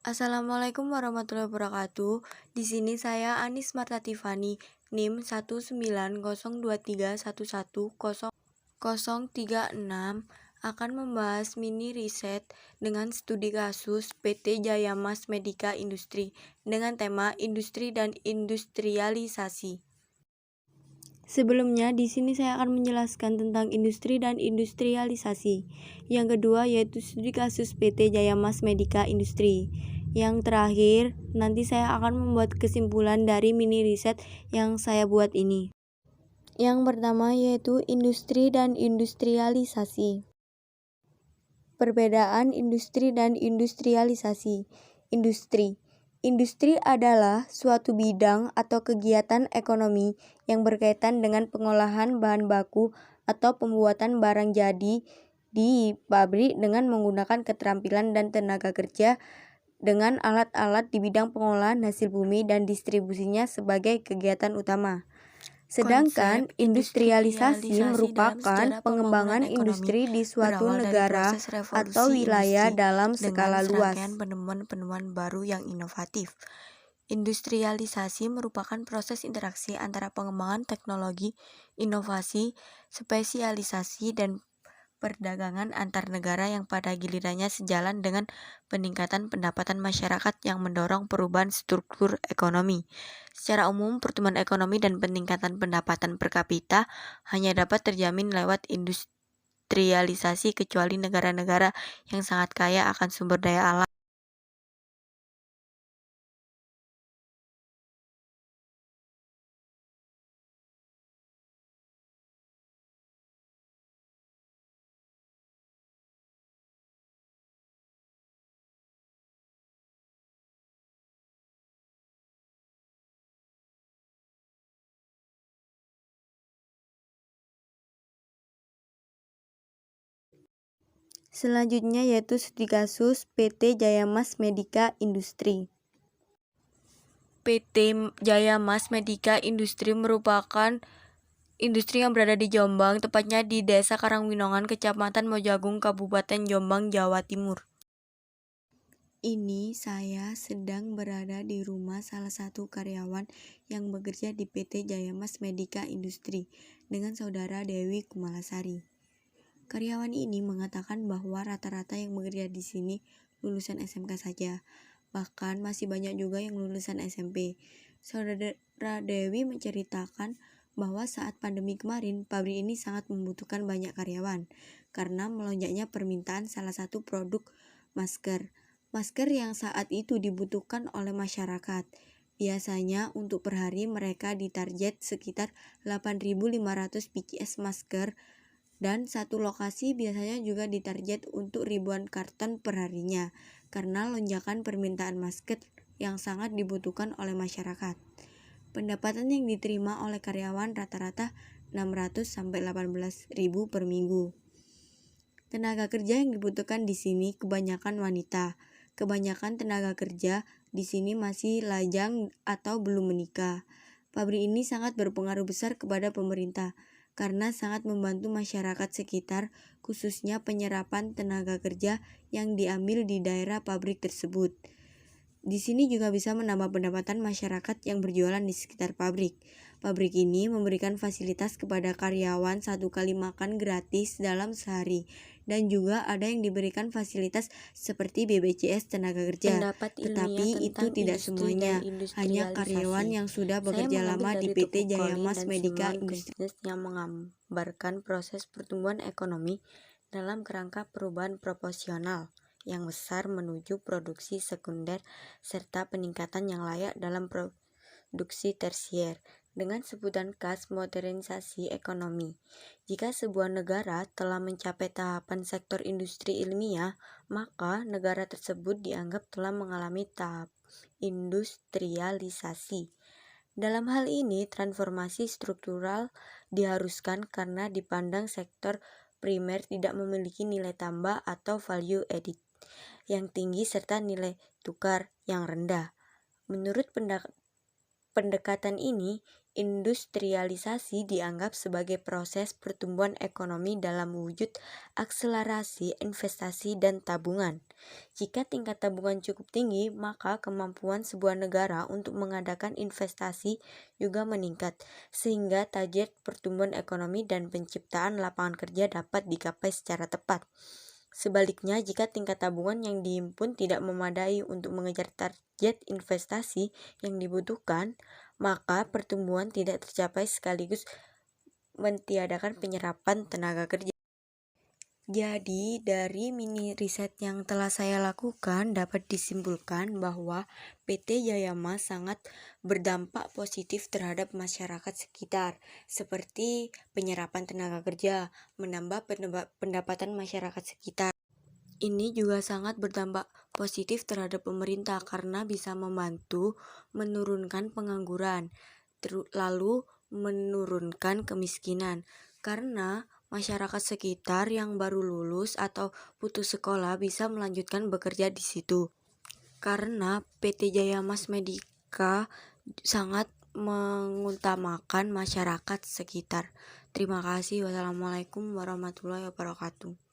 Assalamualaikum warahmatullahi wabarakatuh. Di sini saya Anis Marta Tiffany, NIM 19023110036 akan membahas mini riset dengan studi kasus PT Jaya Mas Medica Industri dengan tema industri dan industrialisasi. Sebelumnya, di sini saya akan menjelaskan tentang industri dan industrialisasi. Yang kedua yaitu studi kasus PT Jaya Mas Medica Industri. Yang terakhir, nanti saya akan membuat kesimpulan dari mini riset yang saya buat ini. Yang pertama yaitu industri dan industrialisasi. Perbedaan industri dan industrialisasi. Industri adalah suatu bidang atau kegiatan ekonomi yang berkaitan dengan pengolahan bahan baku atau pembuatan barang jadi di pabrik dengan menggunakan keterampilan dan tenaga kerja dengan alat-alat di bidang pengolahan hasil bumi dan distribusinya sebagai kegiatan utama. Sedangkan industrialisasi merupakan pengembangan industri di suatu negara atau wilayah dalam skala luas. Penemuan-penemuan baru yang inovatif. Industrialisasi merupakan proses interaksi antara pengembangan teknologi, inovasi, spesialisasi, dan perdagangan antar negara yang pada gilirannya sejalan dengan peningkatan pendapatan masyarakat yang mendorong perubahan struktur ekonomi. Secara umum, pertumbuhan ekonomi dan peningkatan pendapatan per kapita hanya dapat terjamin lewat industrialisasi kecuali negara-negara yang sangat kaya akan sumber daya alam. Selanjutnya yaitu studi kasus PT Jaya Mas Medica Industri. PT Jaya Mas Medica Industri merupakan industri yang berada di Jombang, tepatnya di Desa Karangwinongan, Kecamatan Mojagung, Kabupaten Jombang, Jawa Timur. Ini saya sedang berada di rumah salah satu karyawan yang bekerja di PT Jaya Mas Medica Industri dengan saudara Dewi Kumalasari. Karyawan ini mengatakan bahwa rata-rata yang bekerja di sini lulusan SMK saja, bahkan masih banyak juga yang lulusan SMP. Saudara Dewi menceritakan bahwa saat pandemi kemarin, pabrik ini sangat membutuhkan banyak karyawan karena melonjaknya permintaan salah satu produk masker. Masker yang saat itu dibutuhkan oleh masyarakat. Biasanya untuk per hari mereka ditarget sekitar 8.500 pcs masker dan satu lokasi biasanya juga ditarget untuk ribuan karton per harinya karena lonjakan permintaan masker yang sangat dibutuhkan oleh masyarakat. Pendapatan yang diterima oleh karyawan rata-rata 600 sampai 18.000 per minggu. Tenaga kerja yang dibutuhkan di sini kebanyakan wanita. Kebanyakan tenaga kerja di sini masih lajang atau belum menikah. Pabrik ini sangat berpengaruh besar kepada pemerintah karena sangat membantu masyarakat sekitar, khususnya penyerapan tenaga kerja yang diambil di daerah pabrik tersebut. Di sini juga bisa menambah pendapatan masyarakat yang berjualan di sekitar pabrik. Pabrik ini memberikan fasilitas kepada karyawan 1 kali makan gratis dalam sehari, dan juga ada yang diberikan fasilitas seperti BPJS tenaga kerja. Tetapi itu tidak semuanya, hanya karyawan yang sudah bekerja lama di PT Jaya Mas Medica Industri yang menggambarkan proses pertumbuhan ekonomi dalam kerangka perubahan proporsional yang besar menuju produksi sekunder serta peningkatan yang layak dalam produksi tersier dengan sebutan khas modernisasi ekonomi. Jika sebuah negara telah mencapai tahapan sektor industri ilmiah, maka negara tersebut dianggap telah mengalami tahap industrialisasi. Dalam hal ini, transformasi struktural diharuskan karena dipandang sektor primer tidak memiliki nilai tambah atau value added yang tinggi serta nilai tukar yang rendah. Menurut pendekatan ini, Industrialisasi dianggap sebagai proses pertumbuhan ekonomi dalam wujud akselerasi investasi dan tabungan. Jika tingkat tabungan cukup tinggi, maka kemampuan sebuah negara untuk mengadakan investasi juga meningkat, sehingga target pertumbuhan ekonomi dan penciptaan lapangan kerja dapat dicapai secara tepat. Sebaliknya, jika tingkat tabungan yang dihimpun tidak memadai untuk mengejar target investasi yang dibutuhkan, maka pertumbuhan tidak tercapai sekaligus mentiadakan penyerapan tenaga kerja. Jadi, dari mini riset yang telah saya lakukan dapat disimpulkan bahwa PT Jaya Mas sangat berdampak positif terhadap masyarakat sekitar, seperti penyerapan tenaga kerja, menambah pendapatan masyarakat sekitar. Ini juga sangat berdampak positif terhadap pemerintah karena bisa membantu menurunkan pengangguran, lalu menurunkan kemiskinan. Karena masyarakat sekitar yang baru lulus atau putus sekolah bisa melanjutkan bekerja di situ. Karena PT Jaya Mas Medica sangat mengutamakan masyarakat sekitar. Terima kasih. Wassalamualaikum warahmatullahi wabarakatuh.